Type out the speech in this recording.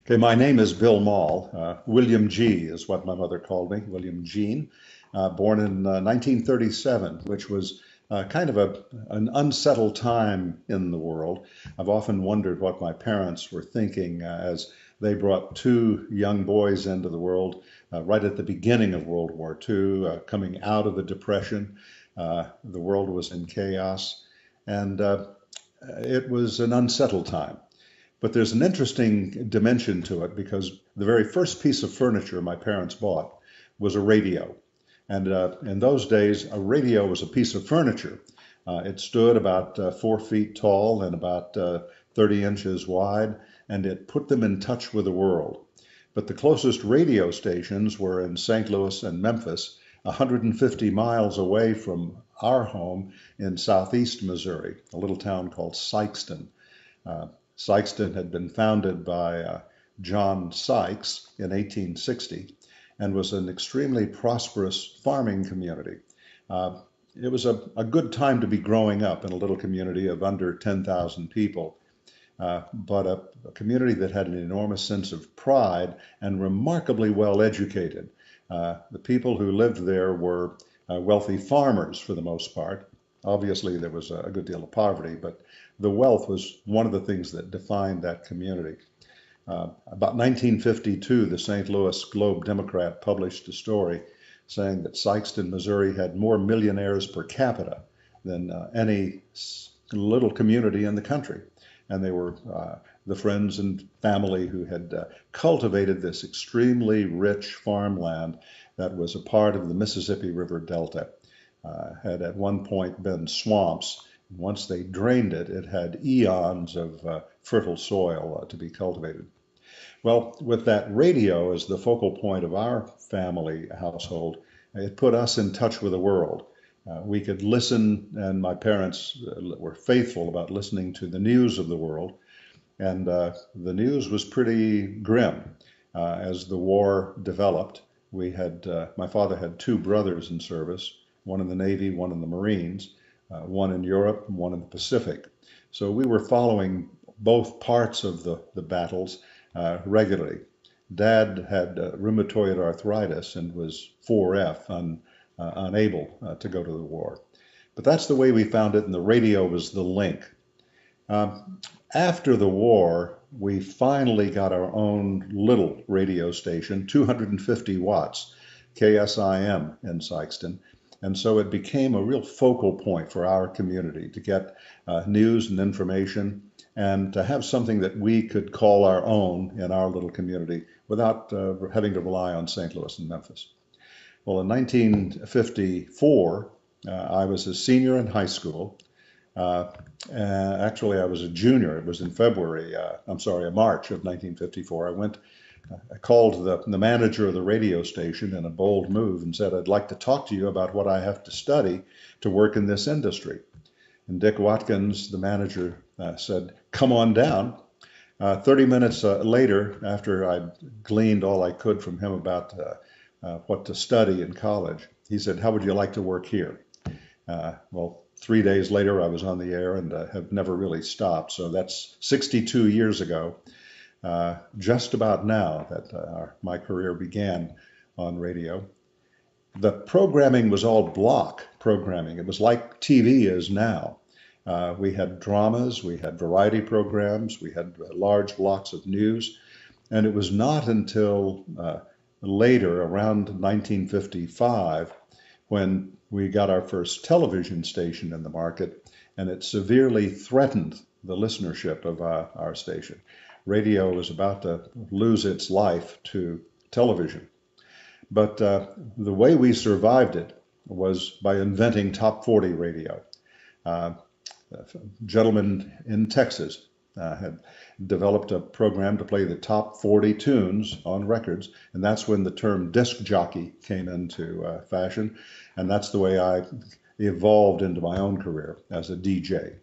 Okay, my name is Bill Moll. William G. is what my mother called me, William Gene. Born in 1937, which was an unsettled time in the world. I've often wondered what my parents were thinking as they brought two young boys into the world right at the beginning of World War II, coming out of the Depression. The world was in chaos, and it was an unsettled time. But there's an interesting dimension to it because the very first piece of furniture my parents bought was a radio. And in those days, a radio was a piece of furniture. It stood about 4 feet tall and about 30 inches wide, and it put them in touch with the world. But the closest radio stations were in St. Louis and Memphis, 150 miles away from our home in southeast Missouri, a little town called Sikeston. Uh, Sikeston had been founded by John Sykes in 1860 and was an extremely prosperous farming community. Uh, it was a good time to be growing up in a little community of under 10,000 people, but a community that had an enormous sense of pride and remarkably well educated. The people who lived there were wealthy farmers for the most part. Obviously, there was a good deal of poverty, but the wealth was one of the things that defined that community. About 1952, the St. Louis Globe-Democrat published a story saying that Sikeston, Missouri had more millionaires per capita than any little community in the country. And they were the friends and family who had cultivated this extremely rich farmland that was a part of the Mississippi River Delta. Had at one point been swamps. Once they drained it, it had eons of fertile soil to be cultivated. Well, with that radio as the focal point of our family household, it put us in touch with the world. We could listen, and my parents were faithful about listening to the news of the world. And the news was pretty grim. As the war developed, my father had two brothers in service, one in the Navy, one in the Marines, one in Europe, and one in the Pacific. So we were following both parts of the battles regularly. Dad had rheumatoid arthritis and was 4F, unable to go to the war. But that's the way we found it, and the radio was the link. After the war, we finally got our own little radio station, 250 watts, KSIM in Sikeston. And so it became a real focal point for our community to get news and information and to have something that we could call our own in our little community without having to rely on St. Louis and Memphis. Well, in 1954, I was a senior in high school. Actually, I was a junior. It was in March of 1954. I called the manager of the radio station in a bold move and said, I'd like to talk to you about what I have to study to work in this industry. And Dick Watkins, the manager, said, come on down. 30 minutes later, after I'd gleaned all I could from him about what to study in college, he said, how would you like to work here? Well, 3 days later, I was on the air and have never really stopped. So that's 62 years ago. Just about now that my career began on radio. The programming was all block programming. It was like TV is now. We had dramas, we had variety programs, we had large blocks of news, and it was not until later, around 1955, when we got our first television station in the market, and it severely threatened the listenership of our station. Radio was about to lose its life to television. But the way we survived it was by inventing top 40 radio. A gentleman in Texas had developed a program to play the top 40 tunes on records, and that's when the term disc jockey came into fashion, and that's the way I evolved into my own career as a DJ.